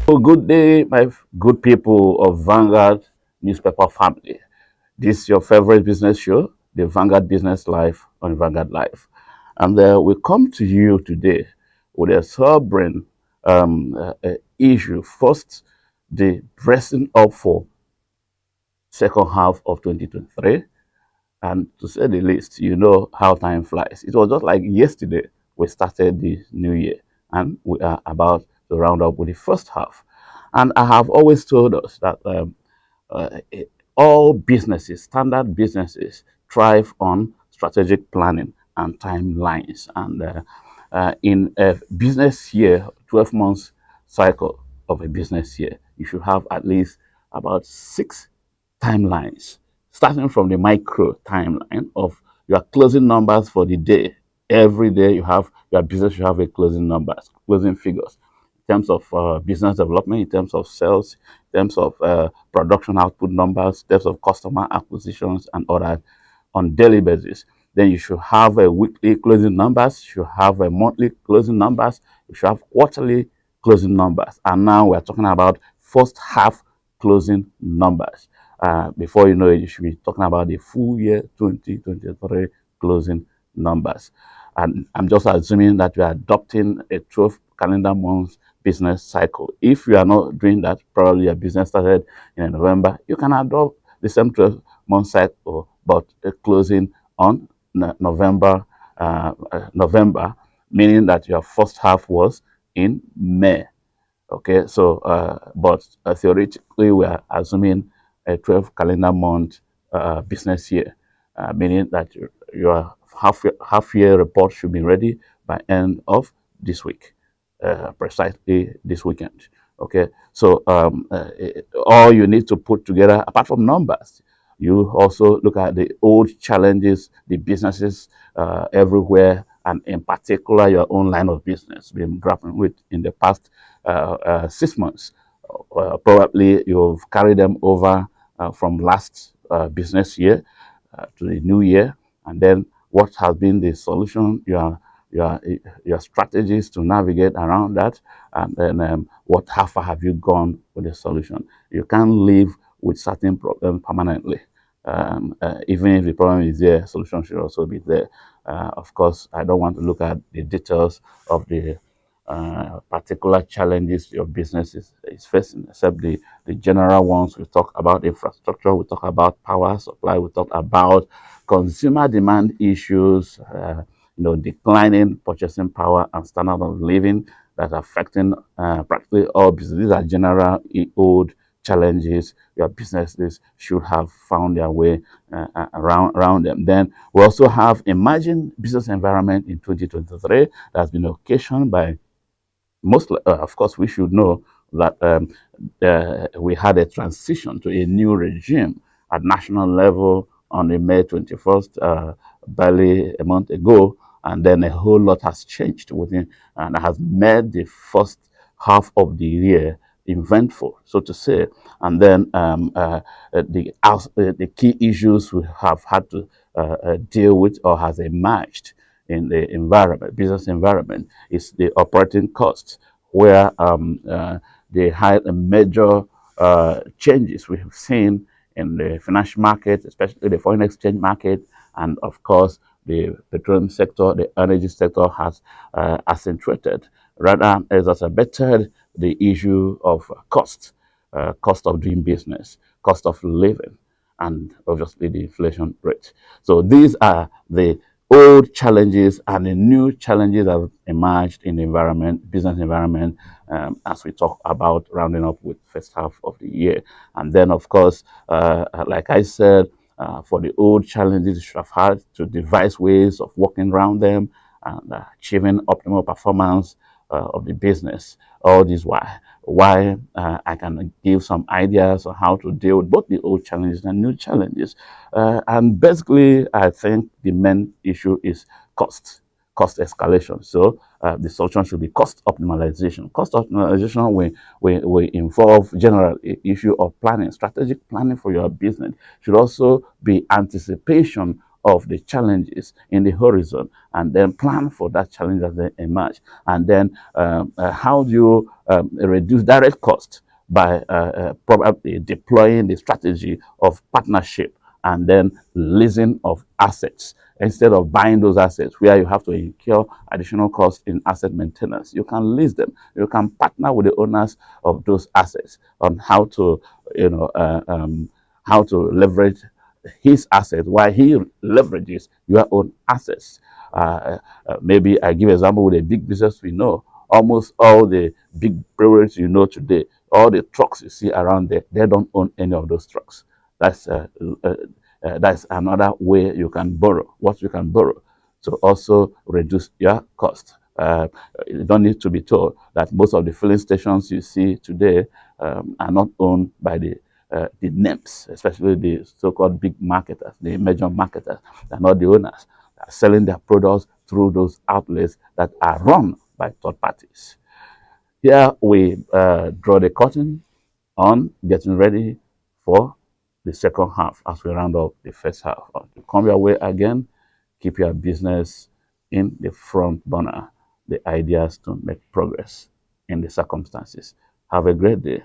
So good day, my good people of Vanguard newspaper family. This is your favorite business show, the Vanguard Business Life on Vanguard Life. And we come to you today with a sobering issue. First, the dressing up for second half of 2023. And to say the least, you know how time flies. It was just like yesterday we started the new year, and we are about to round up with the first half. And I have always told us that uh, eh, all businesses, standard businesses, thrive on strategic planning and timelines. And in a business year, 12 months cycle of a business year, you should have at least about six timelines, starting from the micro timeline of your closing numbers for the day. Every day you have your business, you have a closing numbers, closing figures in terms of business development, in terms of sales, in terms of production output numbers, in terms of customer acquisitions and all that on daily basis. Then you should have a weekly closing numbers, you should have a monthly closing numbers, you should have quarterly closing numbers. And now we're talking about first half closing numbers. Before you know it, you should be talking about the full year 2023 closing numbers. And I'm just assuming that you are adopting a 12 calendar month business cycle. If you are not doing that, probably your business started in November, you can adopt the same 12-month cycle, but closing on November, meaning that your first half was in May. Okay, so but theoretically, we are assuming a 12 calendar month business year, meaning that your half year report should be ready by end of this week, precisely this weekend. Okay, so all you need to put together, apart from numbers, you also look at the old challenges the businesses everywhere, and in particular your own line of business been grappling with in the past 6 months. Probably you've carried them over from last business year to the new year, and then what has been the solution, your your strategies to navigate around that, and then how far have you gone with the solution. You can't live with certain problems permanently. Even if the problem is there, solution should also be there. Of course, I don't want to look at the details of the particular challenges your business is facing, except the general ones. We talk about infrastructure, we talk about power supply, we talk about consumer demand issues, declining purchasing power and standard of living that are affecting practically all business. These are general old challenges your businesses should have found their way around them. Then we also have emerging business environment in 2023 that's been occasioned by of course, we should know that we had a transition to a new regime at national level on the May 21st, barely a month ago, and then a whole lot has changed within, and has made the first half of the year eventful, so to say. And then the key issues we have had to deal with or has emerged in the environment, business environment, is the operating costs, where they had a major changes we have seen in the financial market, especially the foreign exchange market, and of course the petroleum sector, the energy sector has accentuated, rather exacerbated the issue of cost of doing business, cost of living, and obviously the inflation rate. So these are the old challenges and the new challenges that have emerged in the environment, business environment, as we talk about rounding up with first half of the year. And then, of course, like I said, for the old challenges, you should have had to devise ways of working around them and achieving optimal performance of the business. All this why I can give some ideas on how to deal with both the old challenges and new challenges. And basically, I think the main issue is cost escalation. So the solution should be cost optimization. Cost optimization will involve general issue of planning, strategic planning for your business. Should also be anticipation of the challenges in the horizon, and then plan for that challenge as they emerge. And then how do you reduce direct cost by probably deploying the strategy of partnership and then leasing of assets instead of buying those assets where you have to incur additional costs in asset maintenance. You can lease them. You can partner with the owners of those assets on how to, how to leverage his assets while he leverages your own assets. Maybe I give an example with a big business we know. Almost all the big breweries you know today, all the trucks you see around there, they don't own any of those trucks. That's another way you can borrow, what you can borrow to also reduce your cost. You don't need to be told that most of the filling stations you see today are not owned by the NEMs, especially the so-called big marketers, the major marketers. They're not the owners. They're selling their products through those outlets that are run by third parties. Here we draw the curtain on getting ready for the second half as we round up the first half. To come your way again, keep your business in the front burner, the ideas to make progress in the circumstances. Have a great day.